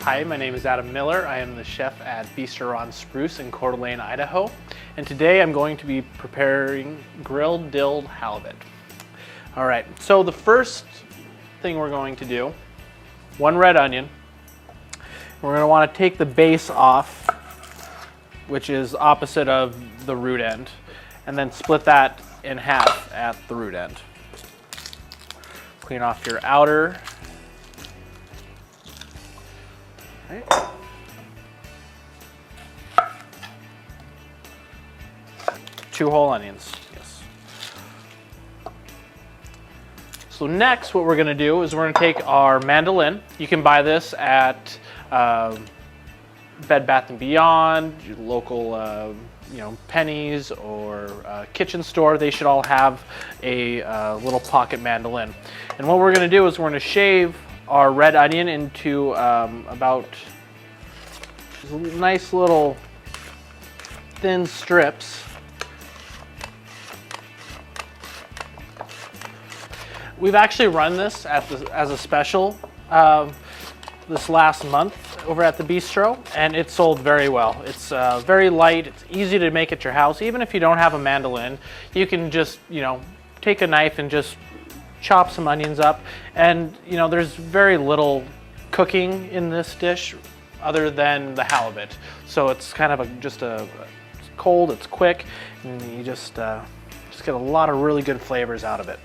Hi, my name is Adam Miller. I am the chef at Bistro on Spruce in Coeur d'Alene, Idaho. And today I'm going to be preparing grilled dill halibut. All right, so the first thing we're going to do, one red onion. We're going to want to take the base off, which is opposite of the root end, and then split that in half at the root end. Clean off your outer. Right. 2 whole onions, yes. So next what we're gonna do is we're gonna take our mandolin. You can buy this at Bed Bath & Beyond, your local Pennies or kitchen store. They should all have a little pocket mandolin. And what we're gonna do is we're gonna shave our red onion into about nice little thin strips. We've actually run this as a special this last month over at the Bistro, and it sold very well. It's very light, it's easy to make at your house. Even if you don't have a mandolin, you can just, take a knife and just chop some onions up, and there's very little cooking in this dish other than the halibut, so it's kind of it's cold, it's quick, and you just get a lot of really good flavors out of it.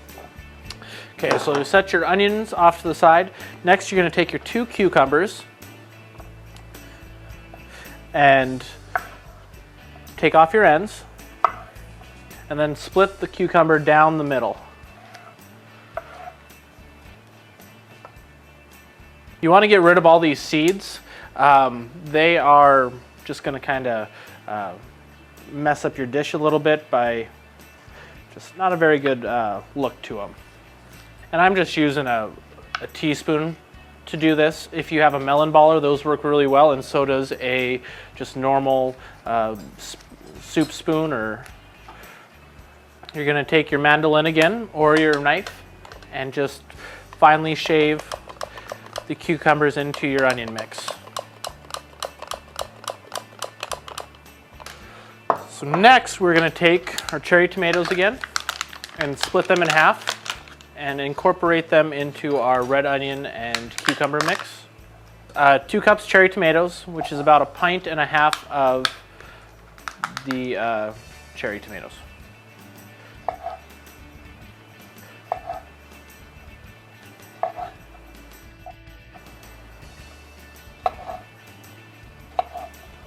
Okay, so you set your onions off to the side. Next you're going to take your 2 cucumbers and take off your ends, and then split the cucumber down the middle. You want to get rid of all these seeds. They are just going to kind of mess up your dish a little bit by just not a very good look to them. And I'm just using a teaspoon to do this. If you have a melon baller, those work really well, and so does a just normal soup spoon. Or you're going to take your mandolin again or your knife and just finely shave the cucumbers into your onion mix. So next we're going to take our cherry tomatoes again and split them in half and incorporate them into our red onion and cucumber mix. 2 cups cherry tomatoes, which is about 1.5 pints of the cherry tomatoes.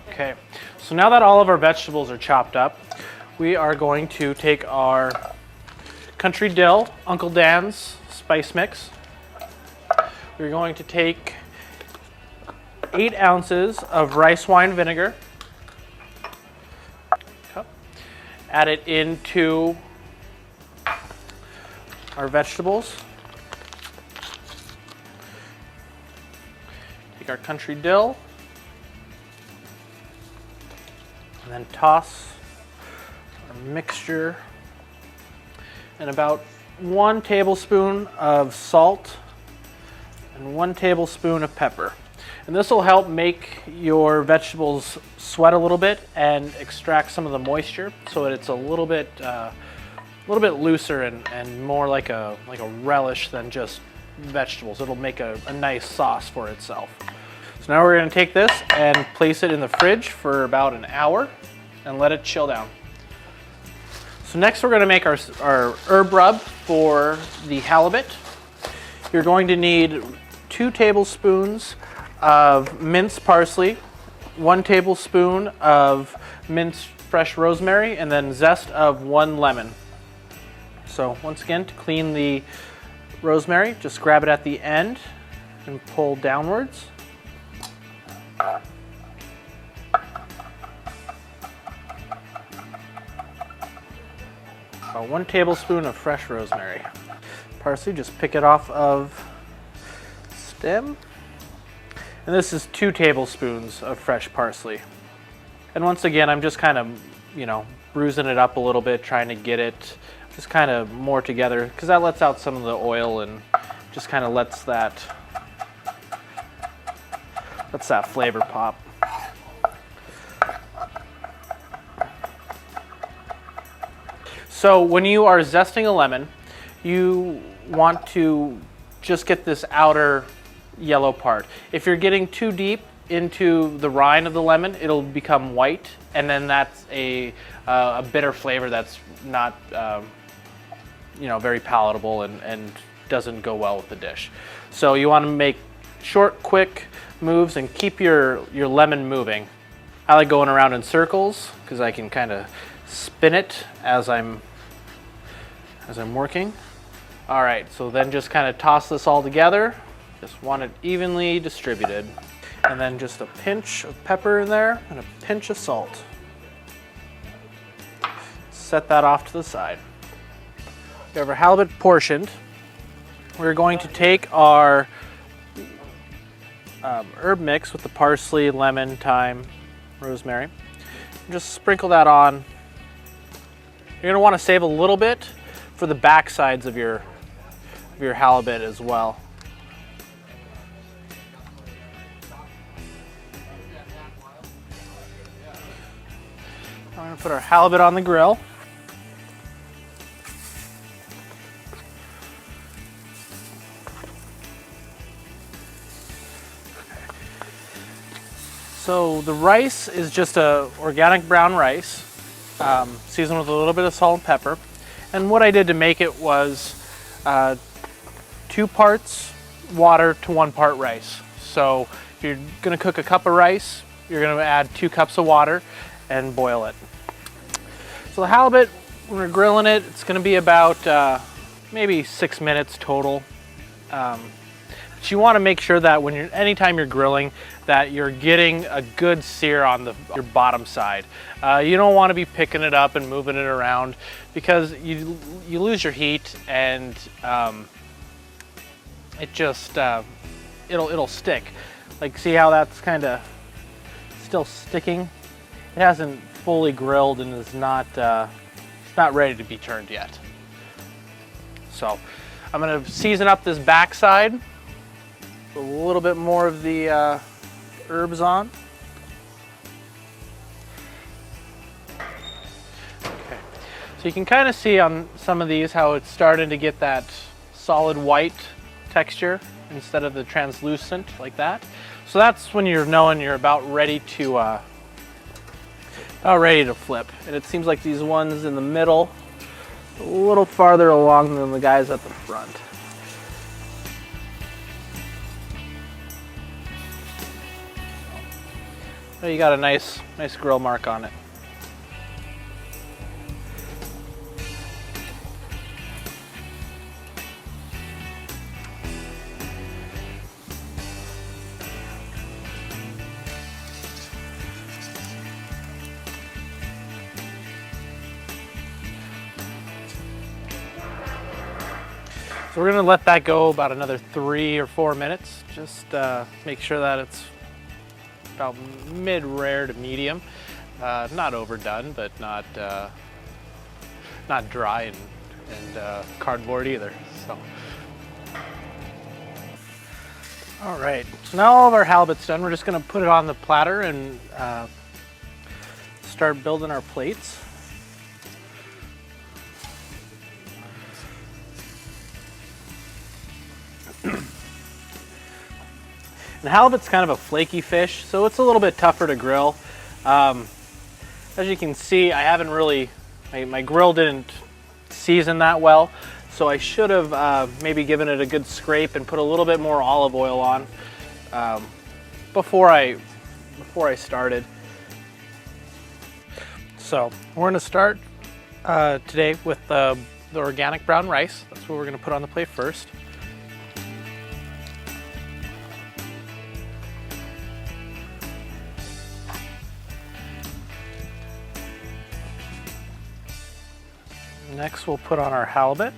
Okay, so now that all of our vegetables are chopped up, we are going to take our country dill, Uncle Dan's spice mix. We're going to take 8 ounces of rice wine vinegar, add it into our vegetables. Take our country dill, and then toss our mixture and about 1 tablespoon of salt and 1 tablespoon of pepper. And this will help make your vegetables sweat a little bit and extract some of the moisture, so that it's a little bit looser and more like a relish than just vegetables. It'll make a nice sauce for itself. So now we're going to take this and place it in the fridge for about an hour and let it chill down. So next we're going to make our herb rub for the halibut. You're going to need 2 tablespoons of minced parsley, 1 tablespoon of minced fresh rosemary, and then zest of 1 lemon. So once again, to clean the rosemary, just grab it at the end and pull downwards. About 1 tablespoon of fresh rosemary. Parsley, just pick it off of stem. And this is 2 tablespoons of fresh parsley. And once again, I'm just kind of, bruising it up a little bit, trying to get it just kind of more together, because that lets out some of the oil and just kind of lets that That's that flavor pop. So when you are zesting a lemon, you want to just get this outer yellow part. If you're getting too deep into the rind of the lemon, it'll become white, and then that's a bitter flavor that's not very palatable and doesn't go well with the dish. So you want to make short, quick moves and keep your lemon moving. I like going around in circles because I can kind of spin it as I'm working. All right, so then just kind of toss this all together. Just want it evenly distributed. And then just a pinch of pepper in there and a pinch of salt. Set that off to the side. We have our halibut portioned. We're going to take our herb mix with the parsley, lemon, thyme, rosemary, and just sprinkle that on. You're gonna want to save a little bit for the back sides of your halibut as well. I'm going to put our halibut on the grill. So the rice is just a organic brown rice, seasoned with a little bit of salt and pepper. And what I did to make it was 2 parts water to 1 part rice. So if you're going to cook a cup of rice, you're going to add 2 cups of water and boil it. So the halibut, when we're grilling it, it's going to be about maybe 6 minutes total. But you want to make sure that anytime you're grilling, that you're getting a good sear on your bottom side. You don't want to be picking it up and moving it around because you lose your heat and it just it'll stick. Like, see how that's kind of still sticking? It hasn't fully grilled and is not it's not ready to be turned yet. So I'm going to season up this backside. Put a little bit more of the herbs on. Okay, so you can kind of see on some of these how it's starting to get that solid white texture instead of the translucent like that. So that's when you're knowing you're about ready to flip. And it seems like these ones in the middle a little farther along than the guys at the front. So you got a nice grill mark on it. So we're going to let that go about another 3 or 4 minutes. Just make sure that it's about mid-rare to medium. Not overdone, but not dry and cardboard either. So, all right. So now all of our halibut's done. We're just going to put it on the platter and start building our plates. And halibut's kind of a flaky fish, so it's a little bit tougher to grill. As you can see, I haven't really, my grill didn't season that well, so I should have maybe given it a good scrape and put a little bit more olive oil on before I started. So we're going to start today with the organic brown rice. That's what we're going to put on the plate first. Next, we'll put on our halibut.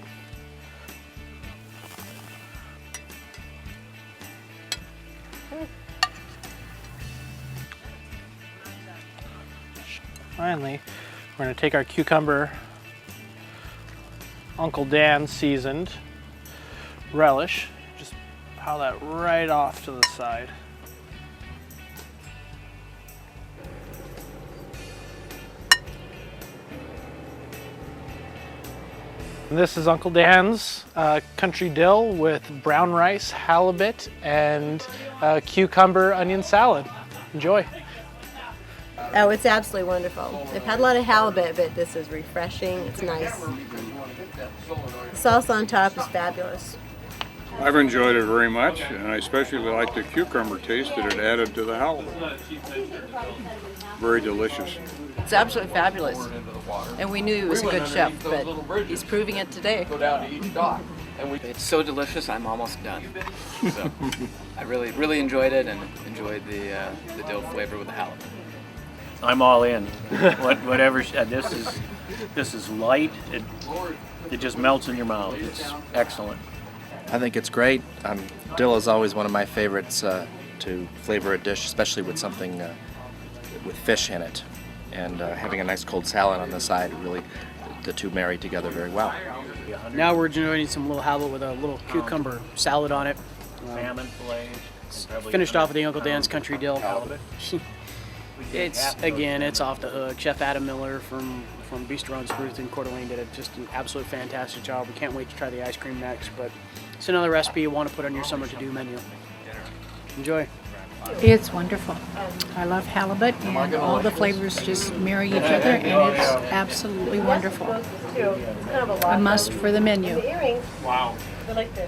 Finally, we're going to take our cucumber, Uncle Dan seasoned relish, just pile that right off to the side. This is Uncle Dan's country dill with brown rice, halibut, and cucumber onion salad. Enjoy. Oh, it's absolutely wonderful. I've had a lot of halibut, but this is refreshing. It's nice. The sauce on top is fabulous. I've enjoyed it very much, and I especially like the cucumber taste that it added to the halibut. Very delicious. It's absolutely fabulous. And we knew he was a good chef, but he's proving it today. It's so delicious, I'm almost done. So I really enjoyed it and enjoyed the dill flavor with the halibut. I'm all in. Whatever. This is light. It just melts in your mouth. It's excellent. I think it's great. Dill is always one of my favorites to flavor a dish, especially with something with fish in it. And having a nice cold salad on the side, really, the two marry together very well. Now we're enjoying some little halibut with a little cucumber salad on it. Salmon fillet. Finished off with the Uncle Dan's country dill halibut. It's off the hook. Chef Adam Miller from Bistro and Spruce in Coeur d'Alene did just an absolute fantastic job. We can't wait to try the ice cream next, but it's another recipe you want to put on your summer to-do menu. Enjoy. It's wonderful. I love halibut, and all the flavors just marry each other, and it's absolutely wonderful. A must for the menu. Wow. I like the